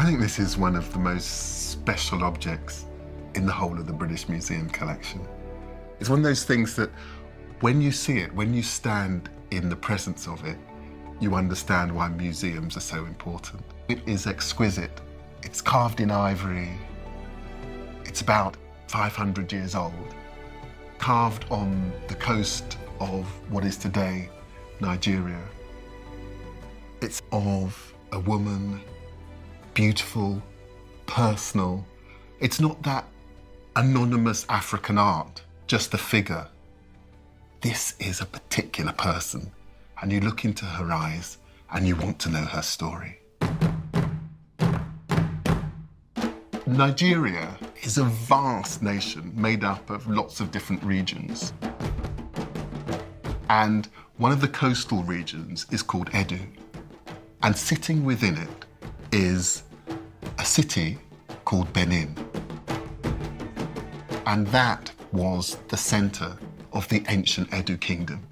I think this is one of the most special objects in the whole of the British Museum collection. It's one of those things that when you see it, when you stand in the presence of it, you understand why museums are so important. It is exquisite. It's carved in ivory. It's about 500 years old, carved on the coast of what is today Nigeria. It's of a woman, beautiful, personal. It's not that anonymous African art, just a figure. This is a particular person, and you look into her eyes and you want to know her story. Nigeria is a vast nation made up of lots of different regions. And one of the coastal regions is called Edo. And sitting within it is a city called Benin. And that was the center of the ancient Edo kingdom.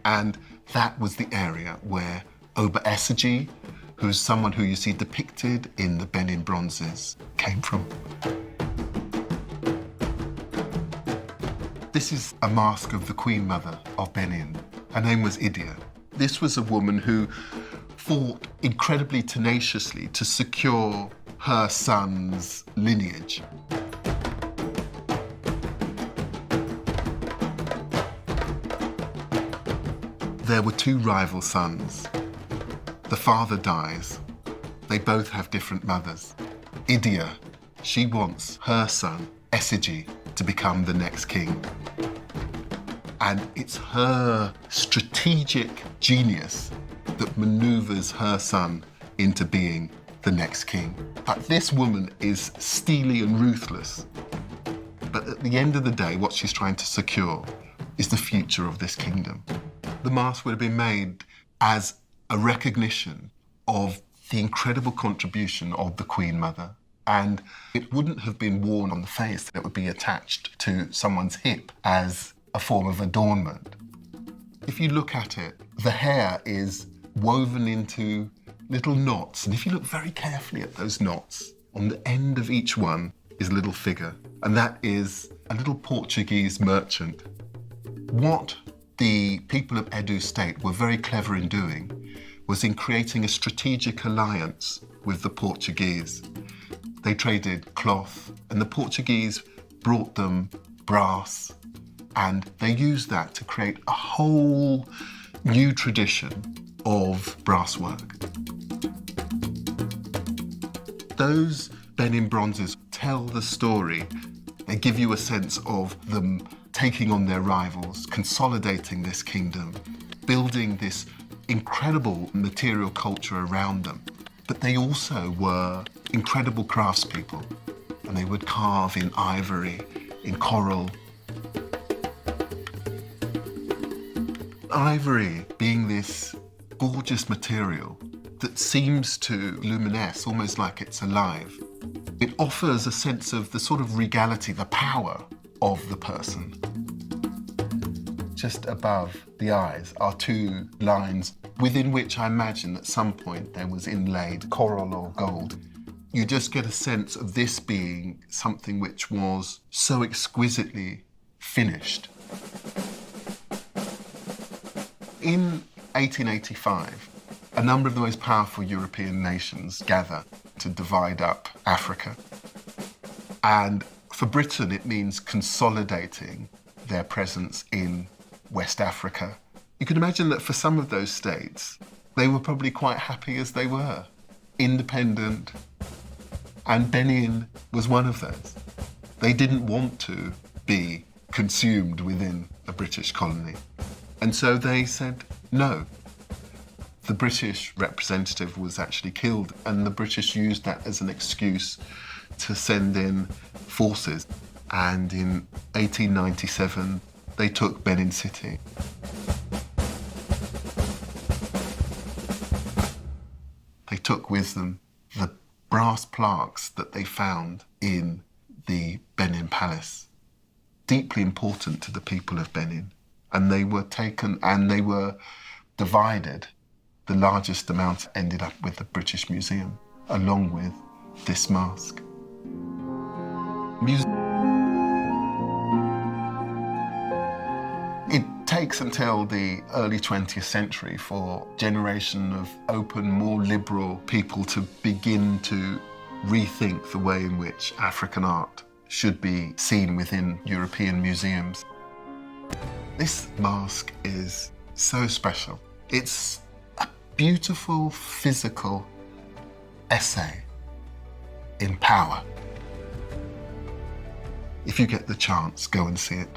And that was the area where Oba Essegy, who's someone who you see depicted in the Benin bronzes, came from. This is a mask of the Queen Mother of Benin. Her name was Idia. This was a woman who fought incredibly tenaciously to secure her son's lineage. There were two rival sons. The father dies. They both have different mothers. Idia, she wants her son, Essegy, to become the next king. And it's her strategic genius that maneuvers her son into being the next king. But this woman is steely and ruthless. But at the end of the day, what she's trying to secure is the future of this kingdom. The mask would have been made as a recognition of the incredible contribution of the Queen Mother. And it wouldn't have been worn on the face. It would be attached to someone's hip as a form of adornment. If you look at it, the hair is woven into little knots. And if you look very carefully at those knots, on the end of each one is a little figure. And that is a little Portuguese merchant. What the people of Edo State were very clever in doing was in creating a strategic alliance with the Portuguese. They traded cloth, and the Portuguese brought them brass, and they used that to create a whole new tradition of brasswork. Those Benin bronzes tell the story. They give you a sense of them taking on their rivals, consolidating this kingdom, building this incredible material culture around them. But they also were incredible craftspeople, and they would carve in ivory, in coral. Ivory being this gorgeous material that seems to luminesce, almost like it's alive. It offers a sense of the sort of regality, the power of the person. Just above the eyes are two lines within which I imagine at some point there was inlaid coral or gold. You just get a sense of this being something which was so exquisitely finished. In 1885, a number of the most powerful European nations gather to divide up Africa. And for Britain, it means consolidating their presence in West Africa. You can imagine that for some of those states, they were probably quite happy as they were, independent, and Benin was one of those. They didn't want to be consumed within a British colony. And so they said no. The British representative was actually killed, and the British used that as an excuse to send in forces. And in 1897, they took Benin City. They took with them the brass plaques that they found in the Benin Palace, deeply important to the people of Benin. And they were taken and they were divided. The largest amount ended up with the British Museum. along with this mask. It takes until the early 20th century for a generation of open, more liberal people to begin to rethink the way in which African art should be seen within European museums. This mask is so special. It's a beautiful physical essay in power. If you get the chance, go and see it.